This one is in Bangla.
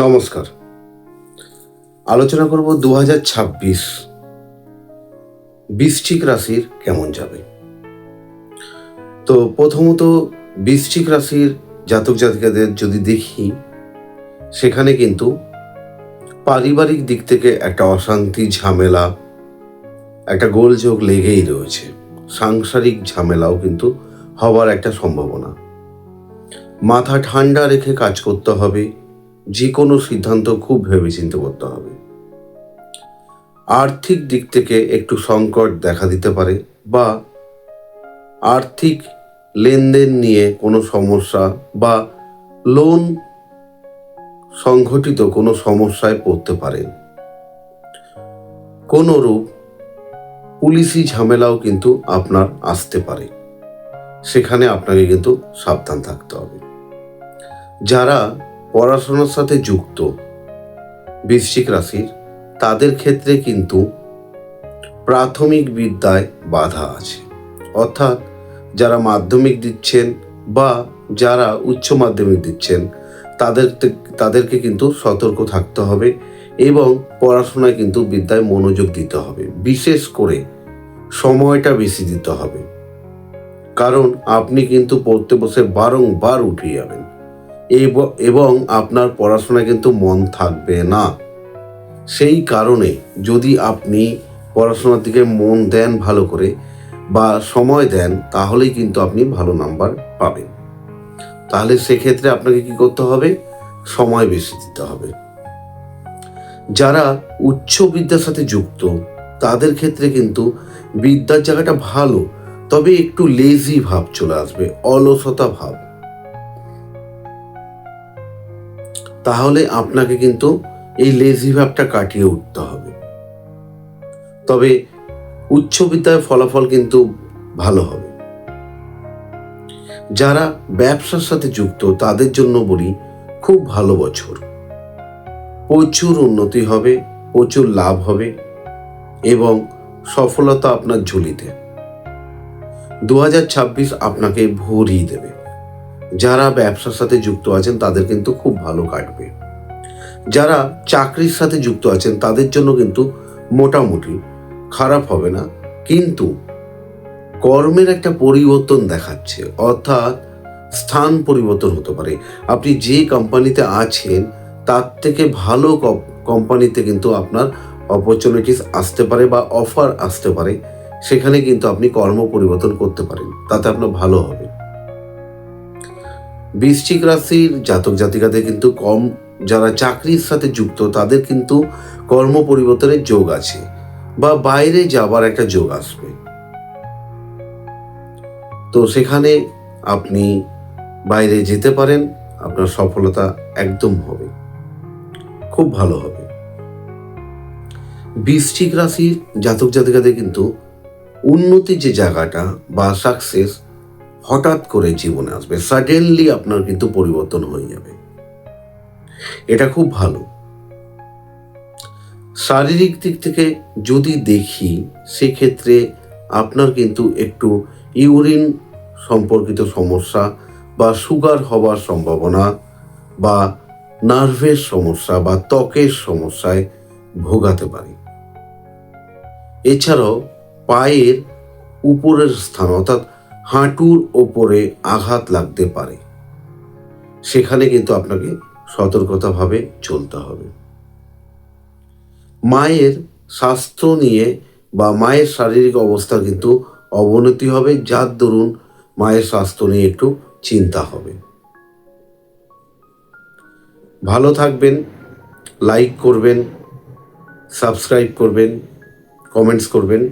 নমস্কার। আলোচনা করব 2026 বৃশ্চিক রাশির কেমন যাবে। তো প্রথমত বৃশ্চিক রাশির জাতক জাতিকাদের যদি দেখি, সেখানে কিন্তু পারিবারিক দিক থেকে একটা অশান্তি, ঝামেলা, একটা গোলযোগ লেগেই রয়েছে। সাংসারিক ঝামেলাও কিন্তু হওয়ার একটা সম্ভাবনা। মাথা ঠান্ডা রেখে কাজ করতে হবে, যে কোনো সিদ্ধান্ত খুব ভেবেচিন্তে করতে হবে। আর্থিক দিক থেকে একটু সংকট দেখা দিতে পারে, বা আর্থিক লেনদেন নিয়ে কোনো সমস্যা বা লোন সংঘটিত কোনো সমস্যায় পড়তে পারেন। কোনো রূপ পুলিশি ঝামেলাও কিন্তু আপনার আসতে পারে, সেখানে আপনাকে কিন্তু সাবধান থাকতে হবে। যারা পড়াশোনার সাথে যুক্ত বৃশ্চিক রাশির, তাদের ক্ষেত্রে কিন্তু প্রাথমিক বিদ্যায় বাধা আছে। অর্থাৎ যারা মাধ্যমিক দিচ্ছেন বা যারা উচ্চ মাধ্যমিক দিচ্ছেন, তাদেরকে কিন্তু সতর্ক থাকতে হবে এবং পড়াশোনায় কিন্তু বিদ্যায় মনোযোগ দিতে হবে। বিশেষ করে সময়টা বেশি দিতে হবে, কারণ আপনি কিন্তু পড়তে বসে বারংবার উঠে যাবেন এবং আপনার পড়াশোনায় কিন্তু মন থাকবে না। সেই কারণে যদি আপনি পড়াশোনার দিকে মন দেন ভালো করে বা সময় দেন, তাহলেই কিন্তু আপনি ভালো নাম্বার পাবেন। তাহলে সেক্ষেত্রে আপনাকে কি করতে হবে? সময় বেশি দিতে হবে। যারা উচ্চ বিদ্যার সাথে যুক্ত, তাদের ক্ষেত্রে কিন্তু বিদ্যার জায়গাটা ভালো, তবে একটু লেজি ভাব চলে আসবে, অলসতা ভাব। তাহলে আপনাকে কিন্তু এই লেজি ভাবটা কাটিয়ে উঠতে হবে। তবে উচ্চ বিদ্যায় ফলাফল কিন্তু ভালো হবে। যারা ব্যবসার সাথে যুক্ত, তাদের জন্য বলি খুব ভালো বছর। প্রচুর উন্নতি হবে, প্রচুর লাভ হবে এবং সফলতা আপনার ঝুলিতে। 2026 আপনাকে ভরিয়ে দেবে। যারা ব্যবসার সাথে যুক্ত আছেন, তাদের কিন্তু খুব ভালো কাটবে। যারা চাকরির সাথে যুক্ত আছেন, তাদের জন্য কিন্তু মোটামুটি খারাপ হবে না, কিন্তু কর্মের একটা পরিবর্তন দেখাচ্ছে। অর্থাৎ স্থান পরিবর্তন হতে পারে। আপনি যে কোম্পানিতে আছেন, তার থেকে ভালো কোম্পানিতে কিন্তু আপনার অপরচুনিটিস আসতে পারে বা অফার আসতে পারে। সেখানে কিন্তু আপনি কর্ম পরিবর্তন করতে পারেন, তাতে আপনার ভালো হবে। বৃশ্চিক রাশির জাতক জাতিকাদের কিন্তু যারা চাকরির সাথে যুক্ত, তাদের কিন্তু কর্ম পরিবর্তনের যোগ আছে বা বাইরে যাবার একটা যোগ আসবে। তো সেখানে আপনি বাইরে যেতে পারেন, আপনার সফলতা একদম হবে, খুব ভালো হবে। বৃশ্চিক রাশির জাতক জাতিকাদের কিন্তু উন্নতির যে জায়গাটা বা সাকসেস হঠাৎ করে জীবনে আসবে, সাডেনলি আপনার কিন্তু পরিবর্তন হয়ে যাবে। এটা খুব ভালো। শারীরিক দিক থেকে যদি দেখি, সেক্ষেত্রে আপনার কিন্তু একটু ইউরিন সম্পর্কিত সমস্যা বা সুগার হওয়ার সম্ভাবনা বা নার্ভের সমস্যা বা ত্বকের সমস্যায় ভোগাতে পারে। এছাড়াও পায়ের উপরের স্থান, অর্থাৎ হাঁটুর ওপরে আঘাত লাগতে পারে। সেখানে কিন্তু আপনাকে সতর্কতাভাবে চলতে হবে। মায়ের স্বাস্থ্য নিয়ে বা মায়ের শারীরিক অবস্থা কিন্তু অবনতি হবে, যার দরুন মায়ের স্বাস্থ্য নিয়ে একটু চিন্তা হবে। ভালো থাকবেন, লাইক করবেন, সাবস্ক্রাইব করবেন, কমেন্টস করবেন।